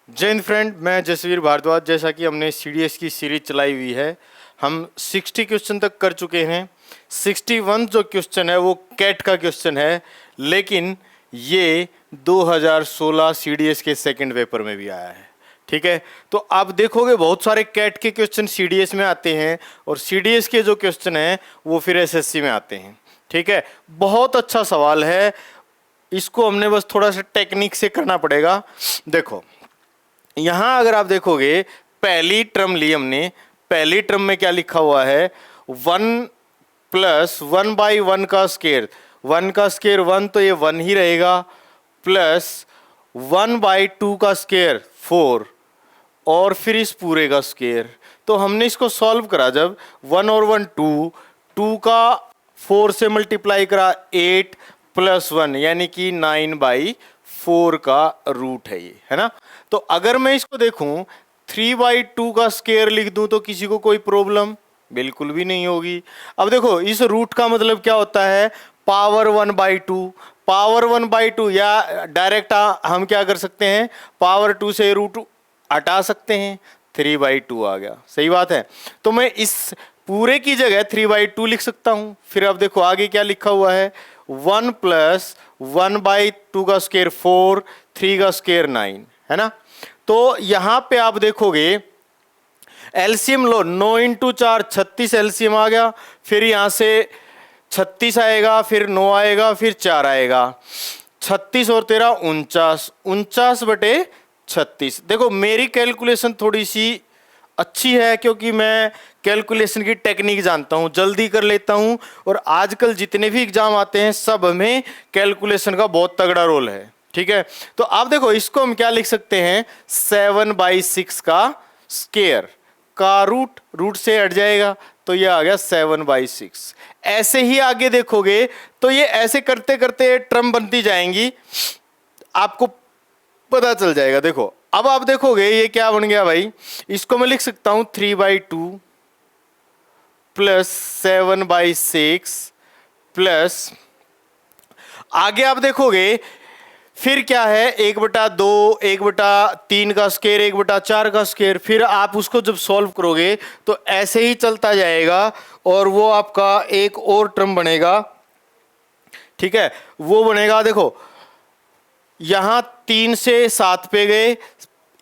जय हिंद फ्रेंड, मैं जसवीर भारद्वाज। जैसा कि हमने सीडीएस की सीरीज चलाई हुई है, हम 60 क्वेश्चन तक कर चुके हैं। 61 जो क्वेश्चन है वो कैट का क्वेश्चन है, लेकिन ये 2016 सीडीएस के सेकंड पेपर में भी आया है। ठीक है, तो आप देखोगे बहुत सारे कैट के क्वेश्चन सीडीएस में आते हैं और सीडीएस के जो क्वेश्चन हैं वो फिर एसएससी में आते हैं। ठीक है, बहुत अच्छा सवाल है, इसको हमने बस थोड़ा सा टेक्निक से करना पड़ेगा। देखो यहां अगर आप देखोगे, पहली टर्म ली हमने, पहली टर्म में क्या लिखा हुआ है, 1 प्लस 1/1 का स्क्वायर, 1 का स्क्वायर 1 तो ये 1 ही रहेगा, प्लस 1/2 का स्क्वायर 4 और फिर इस पूरे का स्क्वायर। तो हमने इसको सॉल्व करा, जब 1 और 1 2, 2 का 4 से मल्टीप्लाई करा 8 प्लस 1 यानी कि 9/4 का रूट है ये, है ना। तो अगर मैं इसको देखूं 3/2 का स्क्वायर लिख दूं तो किसी को कोई प्रॉब्लम बिल्कुल भी नहीं होगी। अब देखो इस रूट का मतलब क्या होता है, पावर 1/2, पावर 1/2, या डायरेक्ट हम क्या कर सकते हैं, पावर 2 से रूट हटा सकते हैं, 3/2 आ गया। सही बात है, तो मैं इस पूरे की जगह 3/2 लिख सकता हूं। फिर अब देखो आगे क्या लिखा हुआ है, 1 प्लस 1/2 का स्क्वायर 4, 3 का स्क्वायर 9, है ना। तो यहां पे आप देखोगे एलसीएम लो, 9 इंटू 4 36 एलसीएम आ गया। फिर यहां से 36 आएगा, फिर 9 आएगा, फिर 4 आएगा, 36 और 13 49, 49/36। देखो मेरी कैलकुलेशन थोड़ी सी अच्छी है क्योंकि मैं कैलकुलेशन की टेक्निक जानता हूं, जल्दी कर लेता हूं। और आजकल जितने भी एग्जाम आते हैं सब में कैलकुलेशन का बहुत तगड़ा रोल है। ठीक है, तो आप देखो इसको हम क्या लिख सकते हैं, 7/6 का स्क्वायर का रूट, रूट से हट जाएगा तो ये आ गया 7/6। ऐसे ही आगे देखोगे तो ये ऐसे करते करते टर्म बनती जाएंगी, आपको पता चल जाएगा। देखो अब आप देखोगे ये क्या बन गया भाई, इसको मैं लिख सकता हूं 3/2 प्लस 7/6 प्लस, आगे आप देखोगे फिर क्या है, 1/2, 1/3 का स्क्वायर, 1/4 का स्क्वायर। फिर आप उसको जब सॉल्व करोगे तो ऐसे ही चलता जाएगा और वो आपका एक और टर्म बनेगा। ठीक है, वो बनेगा, देखो यहां 3 से 7 पे गए,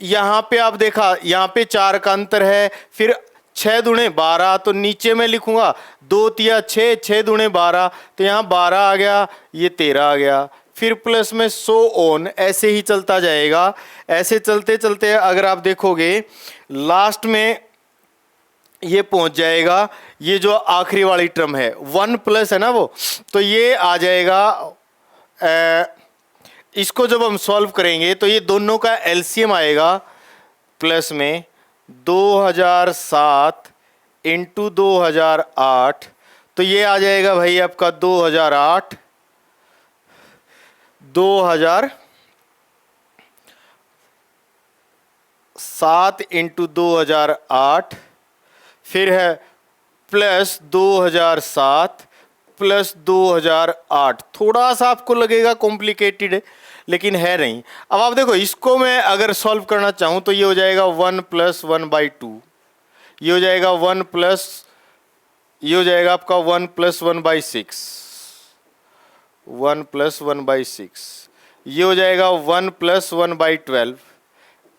यहां पे आप देखा यहां पे 4 का अंतर है, फिर 6 दूणे 12, तो नीचे में लिखूंगा 2 तिया 6, 6 दूणे 12, तो यहां 12 आ गया, ये 13 आ गया, फिर प्लस में सो ऑन, ऐसे ही चलता जाएगा। ऐसे चलते चलते अगर आप देखोगे लास्ट में ये पहुंच जाएगा, ये जो आखिरी वाली टर्म है 1 प्लस है ना वो, तो ये आ जाएगा। इसको जब हम सॉल्व करेंगे तो ये दोनों का एलसीएम आएगा, प्लस में 2007 इंटू 2008, तो ये आ जाएगा भाई आपका 2008, 2007 इंटू 2008, फिर है प्लस 2007 प्लस 2008। थोड़ा सा आपको लगेगा कॉम्प्लिकेटेड है, लेकिन है नहीं। अब आप देखो इसको मैं अगर सॉल्व करना चाहूं तो ये हो जाएगा 1 प्लस 1/2, ये हो जाएगा 1 प्लस, ये हो जाएगा आपका 1 प्लस 1/6, 1 प्लस 1/6, ये हो जाएगा 1 प्लस 1/12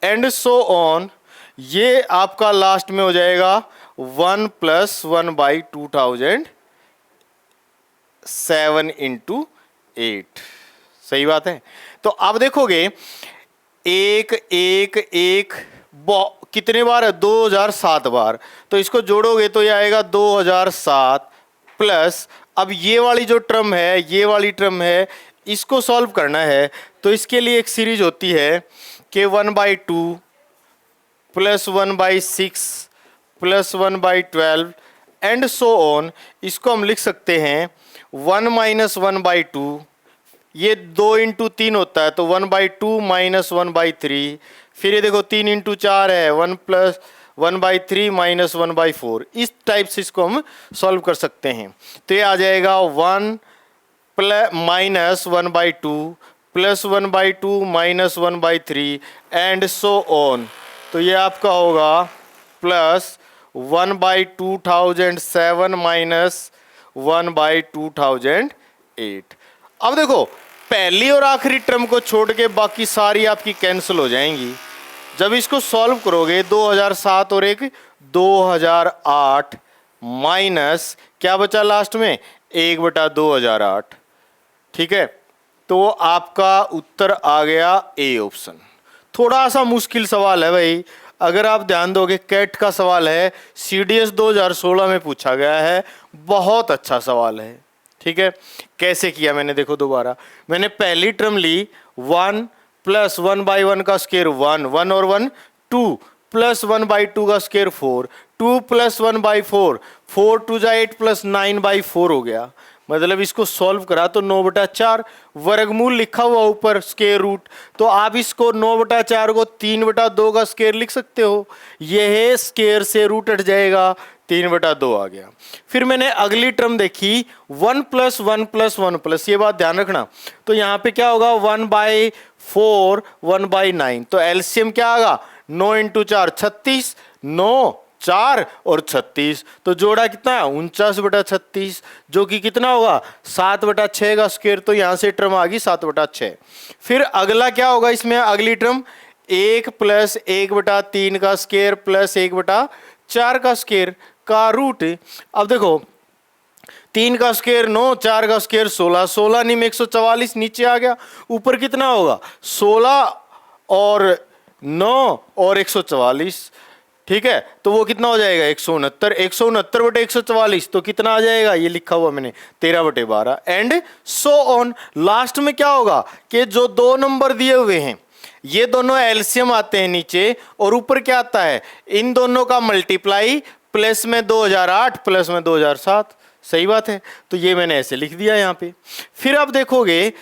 एंड सो ऑन। ये आपका लास्ट में हो जाएगा 1 प्लस 1/2007 इंटू 8। सही बात है, तो आप देखोगे एक एक एक कितने बार है, 2007 बार, तो इसको जोड़ोगे तो ये आएगा 2007 प्लस, अब ये वाली जो टर्म है, ये वाली टर्म है, इसको सॉल्व करना है तो इसके लिए एक सीरीज होती है कि 1/2 plus 1/6 plus 1/12 and so on. इसको हम लिख सकते हैं 1 माइनस 1/2, ये 2 इंटू 3 होता है तो 1/2 माइनस 1/3, फिर ये देखो 3 इंटू 4 है, 1 प्लस 1/3 माइनस 1/4। इस टाइप से इसको हम सॉल्व कर सकते हैं। तो ये आ जाएगा 1 plus minus 1/2 plus 1/2 minus 1/3 and so on. तो ये आपका होगा प्लस 1/2007 माइनस 1/2008। अब देखो पहली और आखिरी टर्म को छोड़ के बाकी सारी आपकी कैंसिल हो जाएंगी। जब इसको सॉल्व करोगे 2007 और एक 2008 माइनस क्या बचा लास्ट में 1/2008। ठीक है, तो आपका उत्तर आ गया ए ऑप्शन। थोड़ा सा मुश्किल सवाल है भाई, अगर आप ध्यान दोगे कैट का सवाल है, सीडीएस 2016 में पूछा गया है, बहुत अच्छा सवाल है। ठीक है, कैसे किया मैंने देखो दोबारा, मैंने पहली टर्म ली 1 प्लस 1/1 का स्क्वायर 1, 1 और 1 2 प्लस 1/2 का स्क्वायर 4, 2 प्लस 1/4, 4 2 जा 8 प्लस 9/4 हो गया। मतलब इसको सॉल्व करा तो 9/4 वर्गमूल लिखा हुआ ऊपर स्क्वायर रूट, तो आप इसको 9/4 को 3/2 का स्क्वायर लिख सकते हो। यह स्क्वायर से रूट हट जाएगा, 3/2 आ गया। फिर मैंने अगली टर्म देखी 1 प्लस 1 प्लस 1 प्लस, ये बात ध्यान रखना। तो यहाँ पे क्या होगा 1/4 1/9, तो एलसीएम क्या आएगा 9 × 4 36, 9 4 और 36, तो जोड़ा कितना है 49/36, जो कि कितना होगा 7/6 का स्क्वायर। तो यहां से टर्म आ गई 7/6। फिर अगला क्या होगा इसमें, अगली टर्म 1 प्लस 1/3 का स्क्वायर प्लस 1/4 का स्क्वायर का रूट। अब देखो 3 का स्क्वायर 9, 4 का स्क्वायर 16, 16 नहीं में 144 नीचे आ गया, ऊपर कितना होगा 16 और 9 और 144। ठीक है, तो वो कितना हो जाएगा 169, 169/144, तो कितना आ जाएगा ये लिखा हुआ मैंने 13/12 एंड सो ऑन। लास्ट में क्या होगा कि जो दो नंबर दिए हुए हैं ये दोनों एलसीएम आते हैं नीचे, और ऊपर क्या आता है इन दोनों का मल्टीप्लाई, प्लस में 2008 प्लस में 2007। सही बात है, तो ये मैंने ऐसे लिख दिया यहाँ पे। फिर आप देखोगे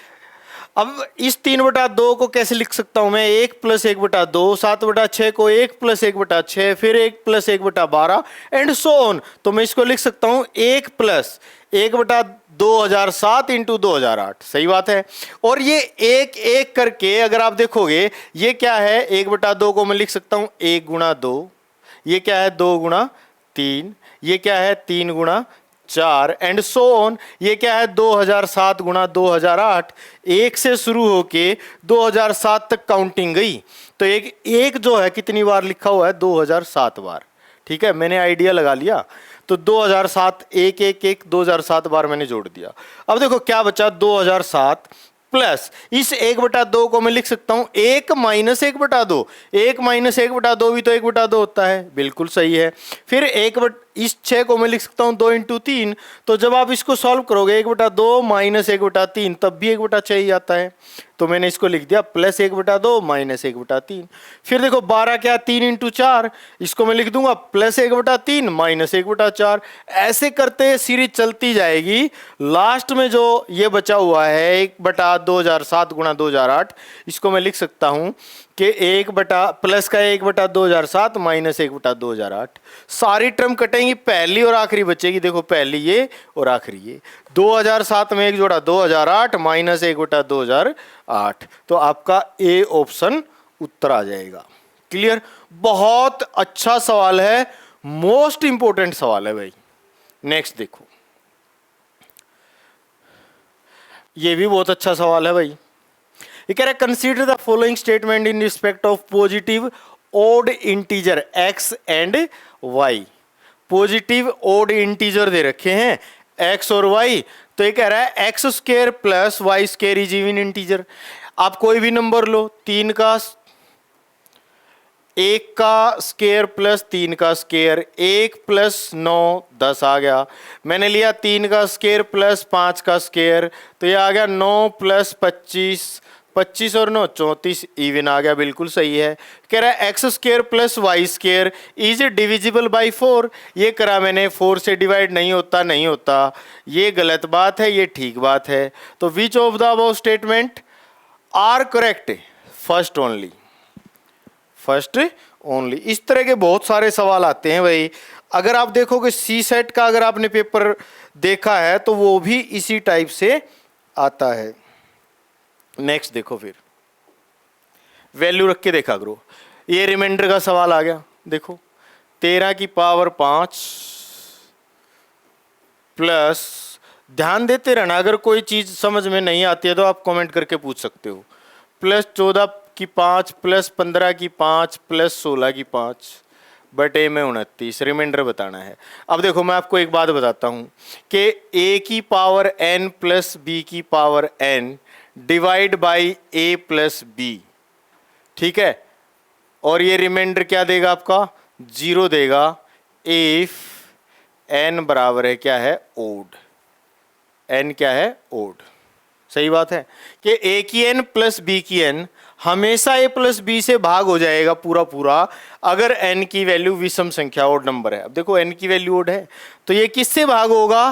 अब इस 3/2 को कैसे लिख सकता हूं मैं, 1 प्लस 1/2, 7/6 को 1 प्लस 1/6, फिर 1 प्लस 1/12 एंड सो ऑन। तो मैं इसको लिख सकता हूं 1 प्लस 1/2007 इंटू 2008। सही बात है, और ये एक एक करके अगर आप देखोगे ये क्या है 1/2 को मैं लिख सकता हूं 1 × 2, ये क्या है 2 × 3, ये क्या है 3 × 4 एंड सो ऑन। ये क्या है 2007 × 2008, एक से शुरू होके 2007 तक काउंटिंग गई, तो एक जो है कितनी बार लिखा हुआ है 2007 बार। ठीक है, मैंने आइडिया लगा लिया, तो 2007 1 1 1 2007 बार मैंने जोड़ दिया। अब देखो क्या बचा 2007 प्लस इस 1/2 को मैं लिख सकता हूं 1 माइनस 1/2, 1 माइनस 1/2 भी तो 1/2 होता है, बिल्कुल सही है। फिर इस 6 को मैं लिख सकता हूं 2 × 3, तो जब आप इसको सॉल्व करोगे 1/2 माइनस 1/3 तब भी 1/6 ही आता है, तो मैंने इसको लिख दिया प्लस 1/2 माइनस 1/3। फिर देखो 12 क्या 3 × 4, इसको मैं लिख दूंगा प्लस 1/3 माइनस 1/4। ऐसे करते सीरीज चलती जाएगी। लास्ट में जो ये बचा हुआ है 1/2007 × 2008, इसको मैं लिख सकता हूं कि प्लस का 1/2007 माइनस 1/2008। सारी टर्म कटेंगी, पहली और आखिरी बचेगी। देखो पहली ये और आखिरी ये, 2007 में एक जोड़ा 2008 माइनस 1/2008, तो आपका ए ऑप्शन उत्तर आ जाएगा। क्लियर, बहुत अच्छा सवाल है, मोस्ट इंपोर्टेंट सवाल है भाई। नेक्स्ट देखो, ये भी बहुत अच्छा सवाल है भाई। ये कह रहा है consider the following statement in respect of positive odd integer x and y। Positive odd integer दे रखे हैं x और y, तो ये कह रहा है x² plus y² is even integer. आप कोई भी नंबर लो, 1 का स्क्वायर प्लस 3 का स्क्वायर, 1 प्लस 9 10 आ गया। मैंने लिया 3 का स्क्वायर प्लस 5 का स्क्वायर, तो ये आ गया 9 प्लस 25, 25 और 9 34 इवन आ गया, बिल्कुल सही है। कह रहा है x² plus y² is divisible by 4। ये करा मैंने, 4 से डिवाइड नहीं होता, नहीं होता, ये गलत बात है, ये ठीक बात है। तो which of the above statement are correct, first only, first only. इस तरह के बहुत सारे सवाल आते हैं भाई। अगर आप देखोगे सी सेट का अगर आपने पेपर देखा है तो वो भी इसी टाइप से आता है। नेक्स्ट देखो, फिर वैल्यू रख के देखा करो। ये रिमाइंडर का सवाल आ गया। देखो 13 की पावर 5 प्लस, ध्यान देते रहना, अगर कोई चीज समझ में नहीं आती है तो आप कमेंट करके पूछ सकते हो। प्लस 14 की 5 प्लस 15 की 5 प्लस 16 की 5 बटे में 29, रिमाइंडर बताना है। अब देखो मैं आपको एक बात बताता हूं कि a की पावर n प्लस b की power n divide by a plus b, ठीक है, और ये रिमाइंडर क्या देगा आपका, 0 देगा इफ n बराबर है क्या है, ओड। n क्या है, ओड। सही बात है कि a की n प्लस b की n हमेशा a प्लस b से भाग हो जाएगा पूरा पूरा, अगर n की वैल्यू विषम संख्या ओड नंबर है। अब देखो n की वैल्यू ओड है तो ये किससे भाग होगा,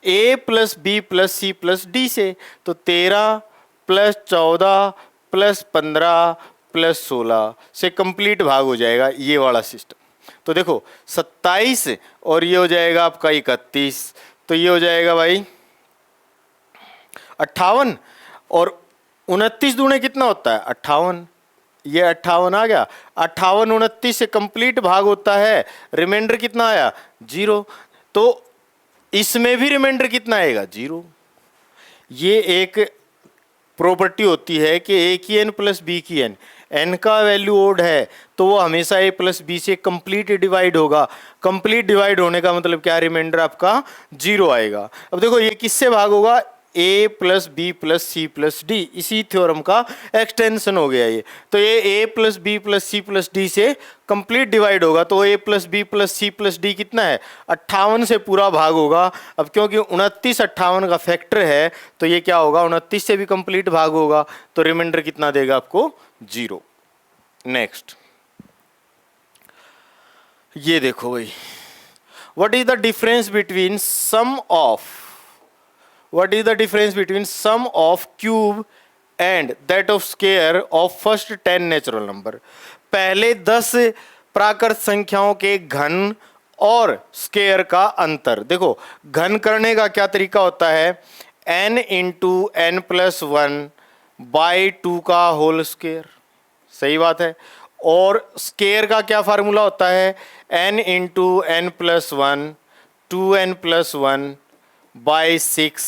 a plus b plus c plus d से। तो 13 प्लस 14 प्लस 15 प्लस 16 से कंप्लीट भाग हो जाएगा ये वाला सिस्टम। तो देखो 27 और ये हो जाएगा आपका 31, तो ये हो जाएगा भाई 58, और 29 दूने कितना होता है, 58, ये 58 आ गया। 58 29 से कंप्लीट भाग होता है, रिमाइंडर कितना आया, 0। तो इसमें भी रिमाइंडर कितना आएगा, 0। ये एक प्रॉपर्टी होती है कि a की n प्लस b की n का वैल्यू ओड है तो वो हमेशा a प्लस बी से कंप्लीट डिवाइड होगा। कंप्लीट डिवाइड होने का मतलब क्या, रिमाइंडर आपका 0 आएगा। अब देखो ये किससे भाग होगा, a plus B plus C plus D, इसी थ्योरम का एक्सटेंशन हो गया ये। तो ये a plus B plus C plus D से कंप्लीट डिवाइड होगा, तो a plus B plus C plus D कितना है, 58 से पूरा भाग होगा। अब क्योंकि 29 58 का फैक्टर है तो ये क्या होगा, 29 से भी कंप्लीट भाग होगा, तो रिमाइंडर कितना देगा आपको, 0। नेक्स्ट ये देखो भाई, what is the difference between sum of, what is the difference between sum of cube and that of square of first 10 natural number। पहले 10 प्राकृत संख्याओं के घन और स्केयर का अंतर। देखो घन करने का क्या तरीका होता है, n into N plus 1 by 2 का होल स्केयर, सही बात है। और स्केयर का क्या फार्मूला होता है, n into N plus 1 2n plus 1 by 6।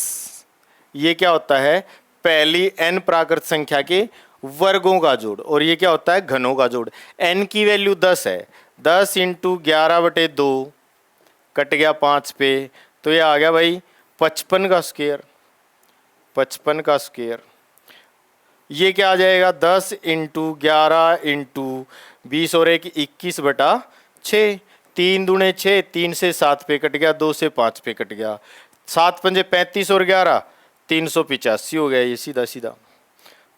ये क्या होता है, पहली n प्राकृत संख्या के वर्गों का जोड़, और ये क्या होता है, घनों का जोड़। n की वैल्यू 10 है, 10 इंटू 11 बटे 2 कट गया 5 पे, तो ये आ गया भाई 55 का स्क्वायर, 55 का स्क्वायर। ये क्या आ जाएगा, 10 इंटू 11 इंटू 20 और 1 21 बटा 6, 3 दूने 6, 3 से 7 पे कट गया, 2 से 5 पे कट गया, 7 पंजे 35 और 11 385 हो गया। ये सीधा सीधा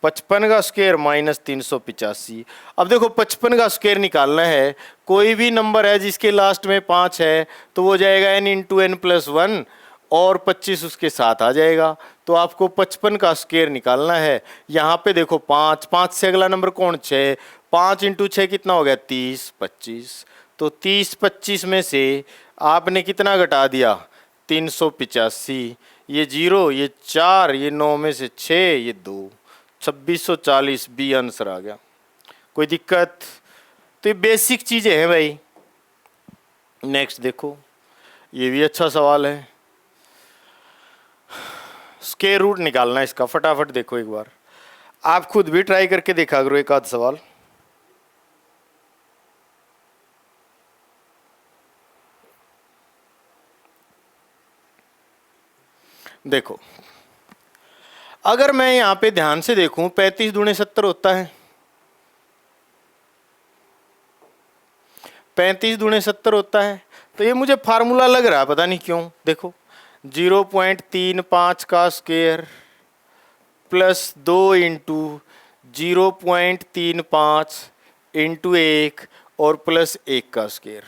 55 का स्क्वायर माइनस 385। अब देखो 55 का स्क्वायर निकालना है, कोई भी नंबर है जिसके लास्ट में 5 है तो वो जाएगा n इंटू एन प्लस 1 और 25 उसके साथ आ जाएगा। तो आपको 55 का स्क्वायर निकालना है। यहाँ पे देखो 5, 5 से अगला नंबर कौन, 6, 5 इंटू 6 कितना हो गया, 30 25। तो 30 25 में से आपने कितना घटा दिया, 385। ये 0, ये 4, ये 9 में से 6, ये 2, 2640 बी आंसर आ गया। कोई दिक्कत, तो ये बेसिक चीजें हैं भाई। नेक्स्ट देखो, ये भी अच्छा सवाल है, स्क्वायर रूट निकालना है इसका, फटाफट देखो एक बार, आप खुद भी ट्राई करके देखा करो एक आध सवाल। देखो अगर मैं यहां पे ध्यान से देखूं, 35 दूने 70 होता है, 35 दूने 70 होता है, तो ये मुझे फार्मूला लग रहा है, पता नहीं क्यों। देखो 0.35 का स्क्वायर प्लस 2 इंटू 0.35 इंटू 1 और प्लस 1 का स्क्वायर,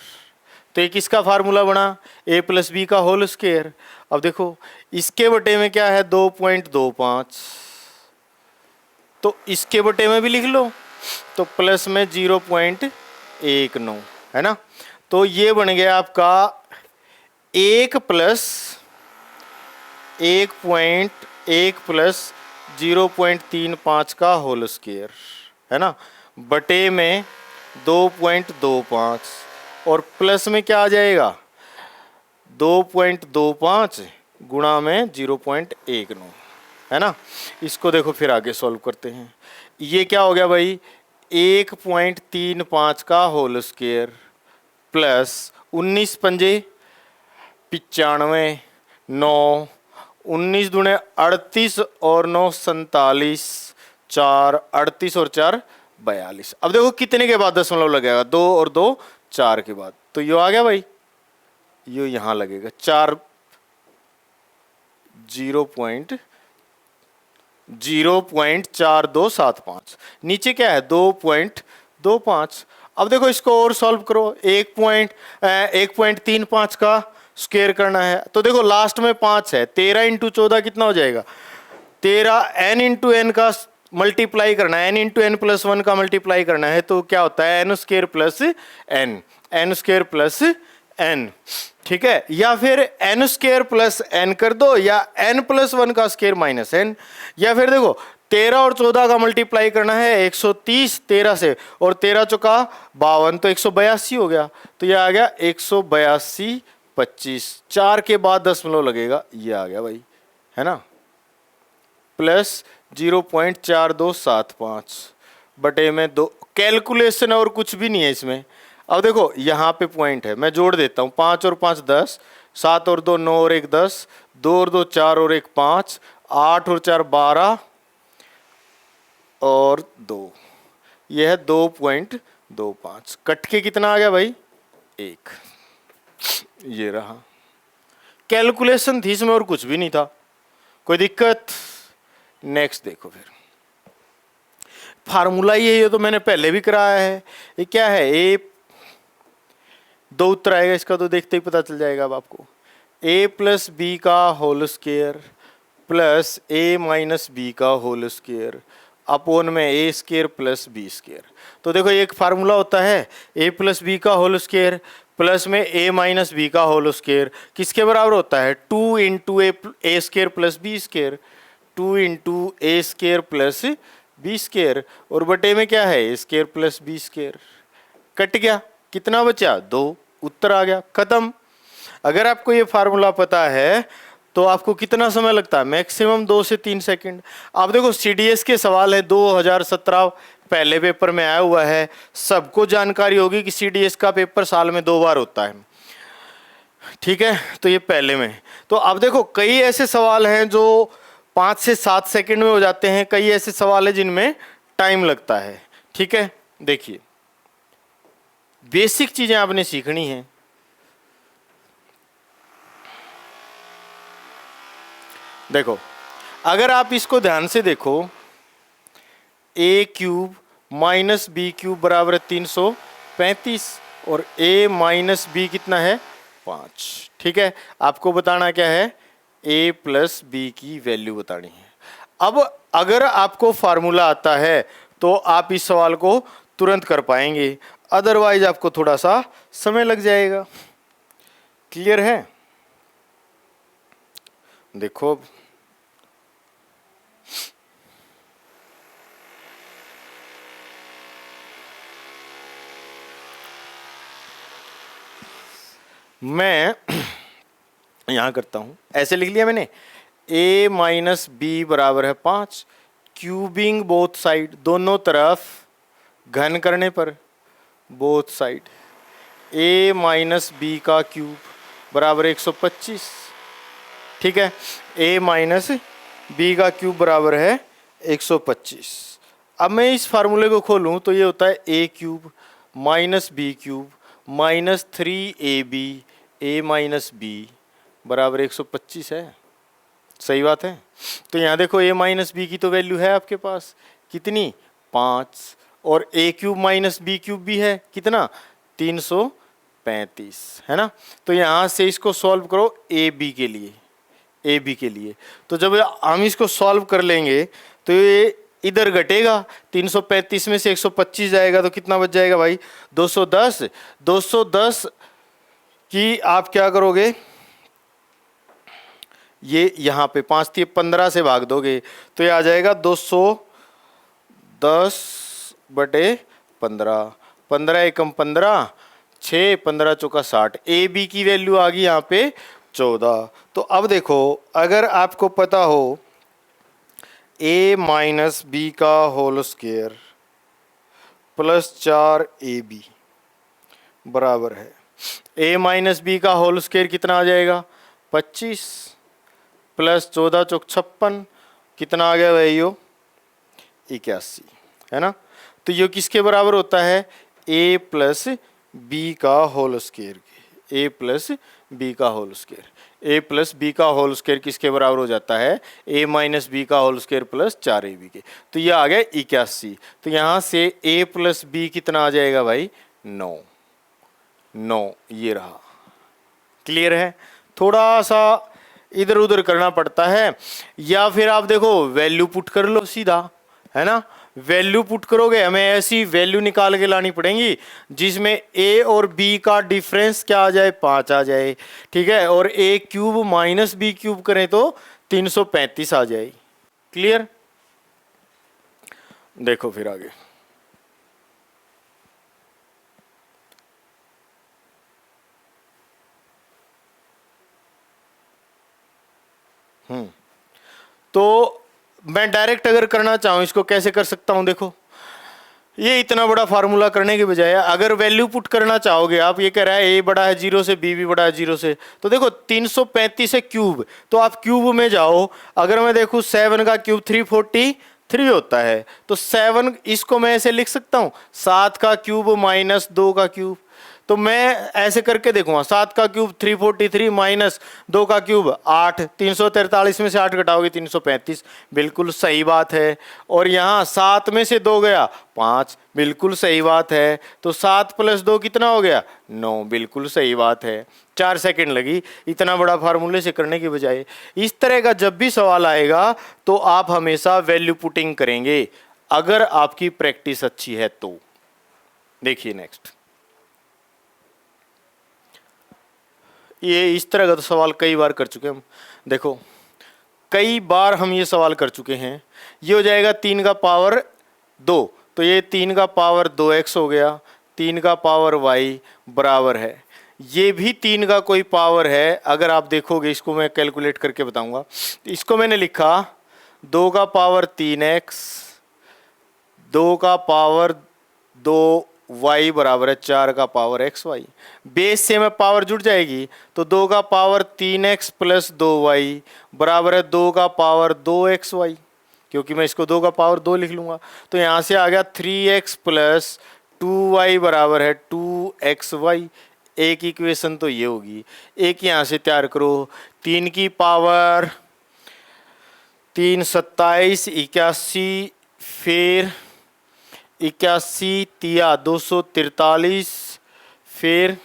तो ये किसका फार्मूला बना, a प्लस बी का होल स्क्वायर। अब देखो इसके बटे में क्या है, 2.25, तो इसके बटे में भी लिख लो, तो प्लस में 0.19 है ना। तो ये बन गया आपका 1 प्लस 1.1 प्लस 0.35 का होल स्क्वायर, है ना, बटे में 2.25 और प्लस में क्या आ जाएगा 2.25 गुणा में 0.19, है ना। इसको देखो फिर आगे सॉल्व करते हैं। ये क्या हो गया भाई 1.35 का होल स्क्वायर प्लस 19 पंजे 95, 9 19 दूने 38 और 9 47, 4 38 और 4 42। अब देखो कितने के बाद दशमलव लगेगा 2 और 2 4 के बाद, तो ये आ गया भाई, ये यहां लगेगा 4 0.4275। नीचे क्या है 2.25। अब देखो इसको और सॉल्व करो, 1.35 का स्क्वायर करना है, तो देखो लास्ट में 5 है, 13 इंटू 14 कितना हो जाएगा 13, n इंटू एन का मल्टीप्लाई करना है, n इंटू एन प्लस 1 का मल्टीप्लाई करना है, तो क्या होता है n square plus n square plus n, ठीक है। या फिर n स्क्वायर प्लस n कर दो, या n प्लस 1 का स्क्वायर माइनस n, या फिर देखो 13 और 14 का मल्टीप्लाई करना है 130 13 से, और 13 चौका 52 तो 182 हो गया, तो यह आ गया 182 25, 4 के बाद दशमलव लगेगा, ये आ गया भाई, है ना, प्लस 0.4275 बटे में 2। कैलकुलेशन और कुछ भी नहीं है इसमें। अब देखो यहाँ पे पॉइंट है, मैं जोड़ देता हूँ, 5 और 5 10, 7 और 2 9 और 1 10, 2 और 2 4 और 1 5, 8 और 4 12 और 2, यह है 2.25। कट के कितना आ गया भाई 1, ये रहा। कैलकुलेशन थी इसमें और कुछ भी नहीं था, कोई दिक्कत। नेक्स्ट देखो फिर, फार्मूला ये तो मैंने पहले भी कराया है। ये क्या है, ए 2 उत्तर आएगा इसका, तो देखते ही पता चल जाएगा अब आपको। a प्लस बी का whole square plus a minus B का होल स्क्वायर अपोन में a स्क्वायर प्लस बी स्क्वायर। तो देखो एक फार्मूला होता है a प्लस बी का होल स्क्वायर प्लस में a माइनस बी का होल स्क्वायर, किसके बराबर होता है 2 into a square plus b square, 2 into a square plus b square, और बटे में क्या है a square plus b square. Cut गया, कितना बचा 2, उत्तर आ गया, खत्म। अगर आपको ये फार्मूला पता है तो आपको कितना समय लगता है, मैक्सिमम 2 से 3 सेकंड। आप देखो सीडीएस के सवाल है 2017 पहले पेपर में आया हुआ है, सबको जानकारी होगी कि सीडीएस का पेपर साल में 2 बार होता है, ठीक है, तो ये पहले में। तो अब देखो कई ऐसे सवाल हैं जो 5 से 7 सेकंड में हो जाते हैं, कई ऐसे सवाल है जिनमें टाइम लगता है, ठीक है। देखिए बेसिक चीजें आपने सीखनी है। देखो अगर आप इसको ध्यान से देखो, a cube minus B cube बराबर 335 और a माइनस बी कितना है 5, ठीक है। आपको बताना क्या है a प्लस बी की वैल्यू बतानी है। अब अगर आपको फार्मूला आता है तो आप इस सवाल को तुरंत कर पाएंगे, अदरवाइज आपको थोड़ा सा समय लग जाएगा। क्लियर है? देखो मैं यहां करता हूं, ऐसे लिख लिया मैंने, a माइनस बी बराबर है 5, क्यूबिंग बोथ साइड, दोनों तरफ घन करने पर both side, a minus B का क्यूब बराबर 125, ठीक है। a माइनस बी का क्यूब बराबर है 125। अब मैं इस फार्मूले को खोलूं तो ये होता है a cube minus B cube minus 3ab a minus B बराबर 125 है, सही बात है। तो यहाँ देखो a माइनस बी की तो वैल्यू है आपके पास कितनी 5, और a cube minus B cube भी है कितना 335, है ना। तो यहाँ से इसको सॉल्व करो ए बी के लिए, तो जब हम इसको सॉल्व कर लेंगे तो ये इधर घटेगा, 335 में से 125 जाएगा तो कितना बच जाएगा भाई 210। 210 की आप क्या करोगे ये यहाँ पे 5×3 = 15 से भाग दोगे तो ये आ जाएगा 210/15। 15 एकम 15, 6, 15 चौका 60। ए बी की वैल्यू आ गई यहाँ पे 14। तो अब देखो, अगर आपको पता हो a माइनस बी का होल स्क्वायर प्लस 4ab बराबर है a माइनस बी का होल स्क्वायर कितना आ जाएगा 25 प्लस 14 चौक 56 कितना आ गया भाई यो 81, है ना। तो ये किसके बराबर होता है a प्लस बी का whole square, a plus b का whole square. a plus b का होल स्क्वायर किसके बराबर हो जाता है a माइनस बी का होल स्क्वायर प्लस 4ab के। तो ये आ गया 81। तो यहाँ से a प्लस बी कितना आ जाएगा भाई 9। ये रहा। क्लियर है। थोड़ा सा इधर उधर करना पड़ता है, या फिर आप देखो वैल्यू पुट कर लो सीधा, है ना। वैल्यू पुट करोगे, हमें ऐसी वैल्यू निकाल के लानी पड़ेंगी जिसमें a और b का डिफरेंस क्या आ जाए 5 आ जाए, ठीक है। और a cube minus B cube करें तो 335 आ जाए। क्लियर। देखो फिर आगे, तो मैं डायरेक्ट अगर करना चाहूं इसको कैसे कर सकता हूं। देखो ये इतना बड़ा फार्मूला करने के बजाय अगर वैल्यू पुट करना चाहोगे आप, ये कह रहा है a बड़ा है 0 से, b भी बड़ा है 0 से, तो देखो 335 है क्यूब, तो आप क्यूब में जाओ। अगर मैं देखूं 7 का क्यूब 343 होता है, तो 7 इसको मैं ऐसे लिख सकता हूं 7 का क्यूब माइनस 2 का क्यूब। तो मैं ऐसे करके देखूंगा 7 का क्यूब 343 माइनस 2 का क्यूब 8, 343 में से 8 घटाओगे 335, बिल्कुल सही बात है। और यहाँ 7 में से 2 गया 5, बिल्कुल सही बात है। तो 7 + 2 कितना हो गया 9, बिल्कुल सही बात है। 4 सेकंड लगी इतना बड़ा फार्मूले से करने के बजाय। इस तरह का जब भी सवाल आएगा तो आप हमेशा वैल्यू पुटिंग करेंगे, अगर आपकी प्रैक्टिस अच्छी है तो। देखिए नेक्स्ट, ये इस तरह का तो सवाल कई बार कर चुके हम। देखो कई बार हम ये सवाल कर चुके हैं। ये हो जाएगा 3 का पावर 2, तो ये 3 का पावर 2x हो गया, 3 का पावर y बराबर है, ये भी 3 का कोई पावर है। अगर आप देखोगे इसको मैं कैलकुलेट करके बताऊंगा। इसको मैंने लिखा 2 का पावर 3x, 2 का पावर 2y बराबर है 4 का पावर xy। बेस से में पावर जुड़ जाएगी, तो 2 का पावर 3x प्लस 2y बराबर है 2 का पावर 2xy, क्योंकि मैं इसको 2 का पावर 2 लिख लूंगा। तो यहाँ से आ गया 3x प्लस 2y बराबर है 2xy। एक इक्वेशन तो ये होगी। एक यहाँ से तैयार करो, 3 की पावर 3 27 81, फिर 81 तिया 243, फिर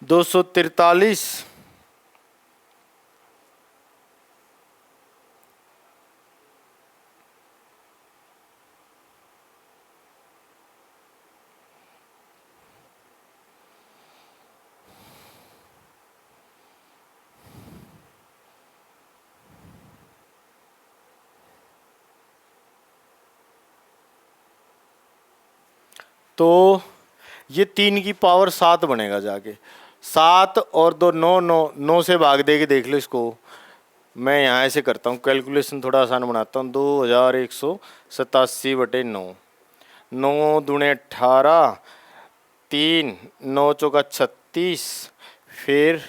243, तो ये 3 की पावर 7 बनेगा जाके। 7 और 2 9, 9 9 से भाग देके देख लो इसको। मैं यहाँ ऐसे करता हूँ कैलकुलेशन, थोड़ा आसान बनाता हूँ। 2187/9, 9 दूने 18, 3 9 चौका 36, फिर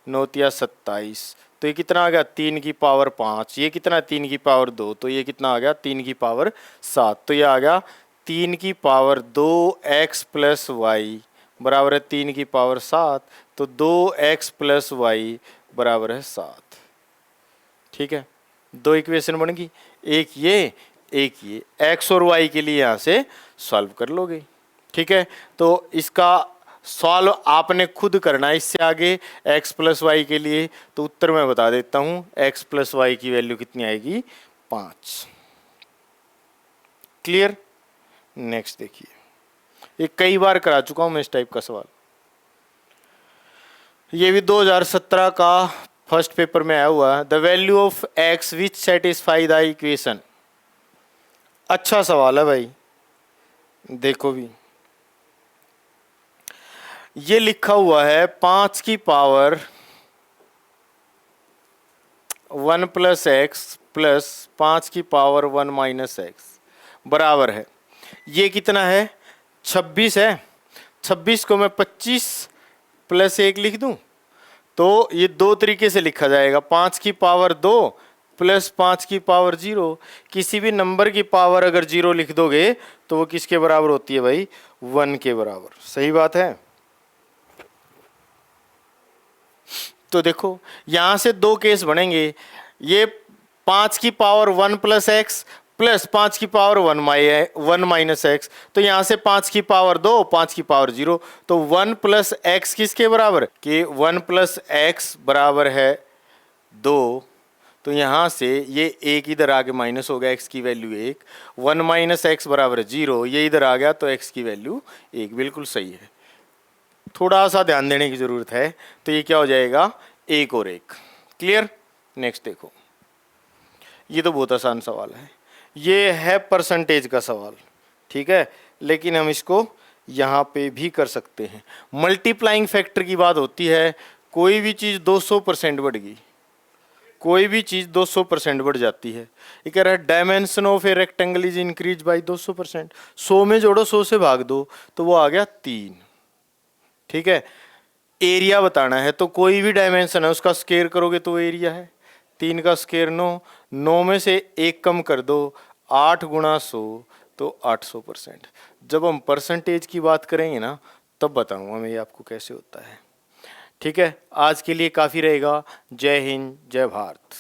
9 तिया 27। तो ये कितना आ गया 3 की पावर 5। ये कितना 3 की पावर 2, तो ये कितना आ गया 3 की पावर 7। तो ये आ गया 3 की पावर 2x प्लस वाई बराबर है 3 की पावर 7। तो 2x प्लस वाई बराबर है 7। ठीक है, 2 इक्वेशन बन गई, एक ये एक ये। x और y के लिए यहाँ से सॉल्व कर लोगे। ठीक है, तो इसका सॉल्व आपने खुद करना है। इससे आगे x प्लस वाई के लिए तो उत्तर मैं बता देता हूँ। x प्लस वाई की वैल्यू कितनी आएगी 5। क्लियर। नेक्स्ट देखिए, ये कई बार करा चुका हूं मैं इस टाइप का सवाल। ये भी 2017 का फर्स्ट पेपर में आया हुआ, the value of x which satisfy the equation. अच्छा सवाल है भाई, देखो भी ये लिखा हुआ है 5 की पावर 1 प्लस एक्स प्लस 5 की पावर 1 माइनस एक्स बराबर है, ये कितना है 26 है। 26 को मैं 25 प्लस 1 लिख दूं तो ये दो तरीके से लिखा जाएगा, 5 की पावर 2 प्लस 5 की पावर 0। किसी भी नंबर की पावर अगर 0 लिख दोगे तो वो किसके बराबर होती है भाई, 1 के बराबर। सही बात है। तो देखो यहां से दो केस बनेंगे, ये 5 की पावर 1 प्लस एक्स प्लस 5 की पावर 1 माइनस एक्स, तो यहां से 5 की पावर 2 5 की पावर 0, तो 1 प्लस एक्स किसके बराबर कि 1 प्लस एक्स बराबर है 2। तो यहां से ये एक इधर आगे माइनस हो गया, एक्स की वैल्यू 1, 1 माइनस एक्स बराबर 0, ये इधर आ गया तो एक्स की वैल्यू 1। बिल्कुल सही है, थोड़ा सा ध्यान देने की जरूरत है। तो ये क्या हो जाएगा, 1 और 1। क्लियर। नेक्स्ट देखो, ये तो बहुत आसान सवाल है, ये है परसेंटेज का सवाल, ठीक है, लेकिन हम इसको यहाँ पे भी कर सकते हैं। मल्टीप्लाइंग फैक्टर की बात होती है, कोई भी चीज़ 200% बढ़ गई, कोई भी चीज़ 200% बढ़ जाती है। ये कह रहा है dimension of a rectangle is increase by 200%। 100 में जोड़ो, 100 से भाग दो तो वो आ गया 3। ठीक है, एरिया बताना है तो कोई भी डायमेंशन है उसका स्क्वायर करोगे तो एरिया है। 3 का स्क्वायर 9, 9 में से 1 कम कर दो, 8 गुणा 100 तो 800%। जब हम परसेंटेज की बात करेंगे ना तब बताऊंगा मैं ये आपको कैसे होता है। ठीक है, आज के लिए काफ़ी रहेगा। जय हिंद, जय भारत।